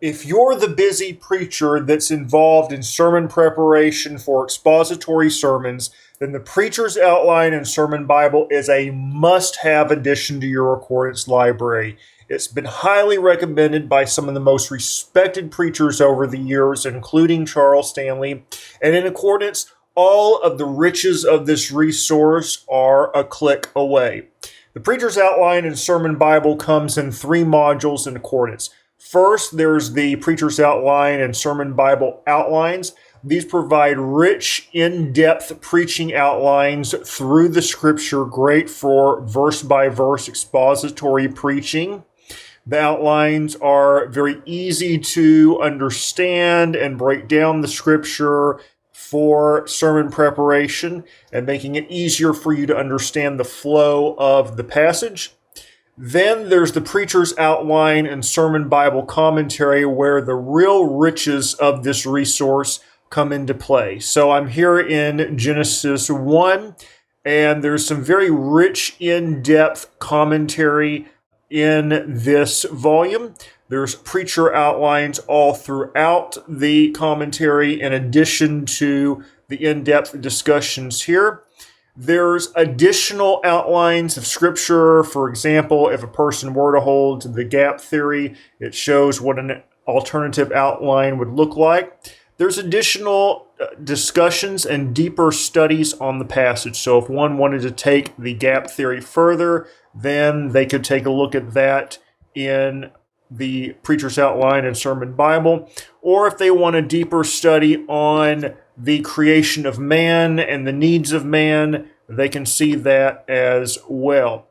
If you're the busy preacher that's involved in sermon preparation for expository sermons, then the Preacher's Outline and Sermon Bible is a must-have addition to your accordance library. It's been highly recommended by some of the most respected preachers over the years, including Charles Stanley, and in accordance, all of the riches of this resource are a click away. The Preacher's Outline and Sermon Bible comes in 3 modules in accordance. First, there's the Preacher's Outline and Sermon Bible outlines. These provide rich, in-depth preaching outlines through the Scripture, great for verse-by-verse expository preaching. The outlines are very easy to understand and break down the Scripture for sermon preparation and making it easier for you to understand the flow of the passage. Then there's the Preacher's Outline and Sermon Bible Commentary, where the real riches of this resource come into play. So I'm here in Genesis 1, and there's some very rich, in-depth commentary in this volume. There's preacher outlines all throughout the commentary, in addition to the in-depth discussions here. There's additional outlines of Scripture. For example, if a person were to hold to the gap theory, it shows what an alternative outline would look like. There's additional discussions and deeper studies on the passage. So if one wanted to take the gap theory further, then they could take a look at that in the Preacher's Outline and Sermon Bible. Or if they want a deeper study on the creation of man and the needs of man, they can see that as well.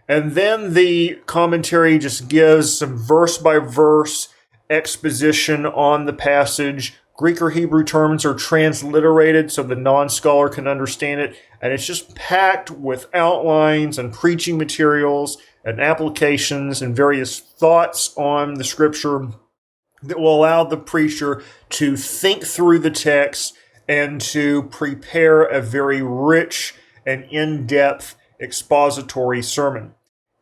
And then the commentary just gives some verse-by-verse exposition on the passage. Greek or Hebrew terms are transliterated so the non-scholar can understand it, and it's just packed with outlines and preaching materials and applications and various thoughts on the Scripture that will allow the preacher to think through the text and to prepare a very rich and in-depth expository sermon.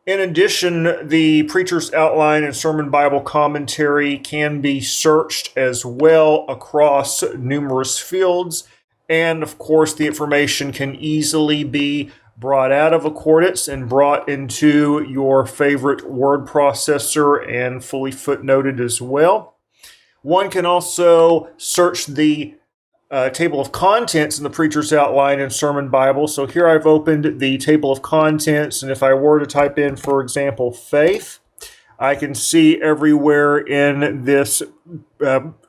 In addition, the Preacher's Outline and Sermon Bible Commentary can be searched as well across numerous fields, and of course the information can easily be brought out of accordance and brought into your favorite word processor and fully footnoted as well. One can also search the table of contents in the Preacher's Outline and Sermon Bible. So here I've opened the table of contents, and if I were to type in, for example, faith, I can see everywhere in this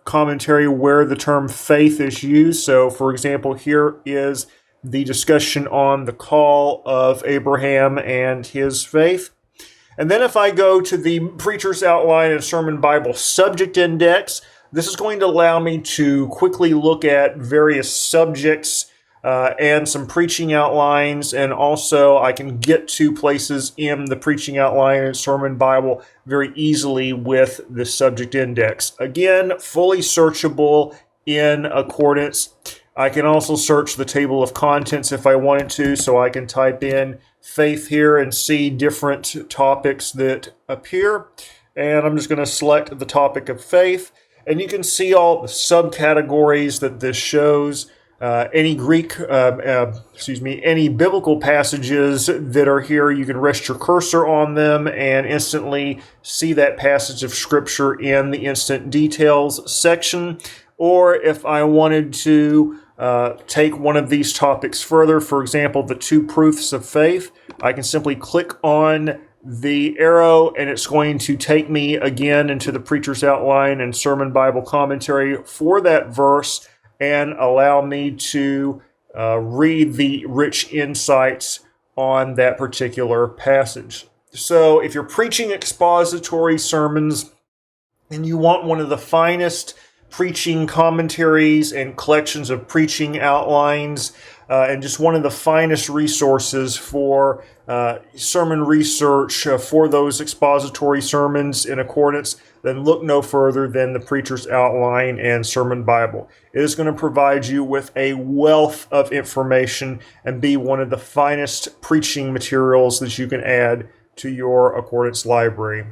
commentary where the term faith is used. So, for example, here is the discussion on the call of Abraham and his faith. And then if I go to the Preacher's Outline and Sermon Bible subject index, this is going to allow me to quickly look at various subjects and some preaching outlines, and also I can get to places in the Preaching Outline and Sermon Bible very easily with the subject index. Again, fully searchable in accordance. I can also search the table of contents if I wanted to, so I can type in faith here and see different topics that appear. And I'm just going to select the topic of faith. And you can see all the subcategories that this shows. Any biblical passages that are here, you can rest your cursor on them and instantly see that passage of Scripture in the Instant Details section. Or if I wanted to take one of these topics further, for example, the 2 proofs of faith, I can simply click on the arrow, and it's going to take me again into the Preacher's Outline and Sermon Bible Commentary for that verse and allow me to read the rich insights on that particular passage. So if you're preaching expository sermons and you want one of the finest preaching commentaries and collections of preaching outlines, and just one of the finest resources for sermon research for those expository sermons in accordance, then look no further than the Preacher's Outline and Sermon Bible. It is going to provide you with a wealth of information and be one of the finest preaching materials that you can add to your accordance library.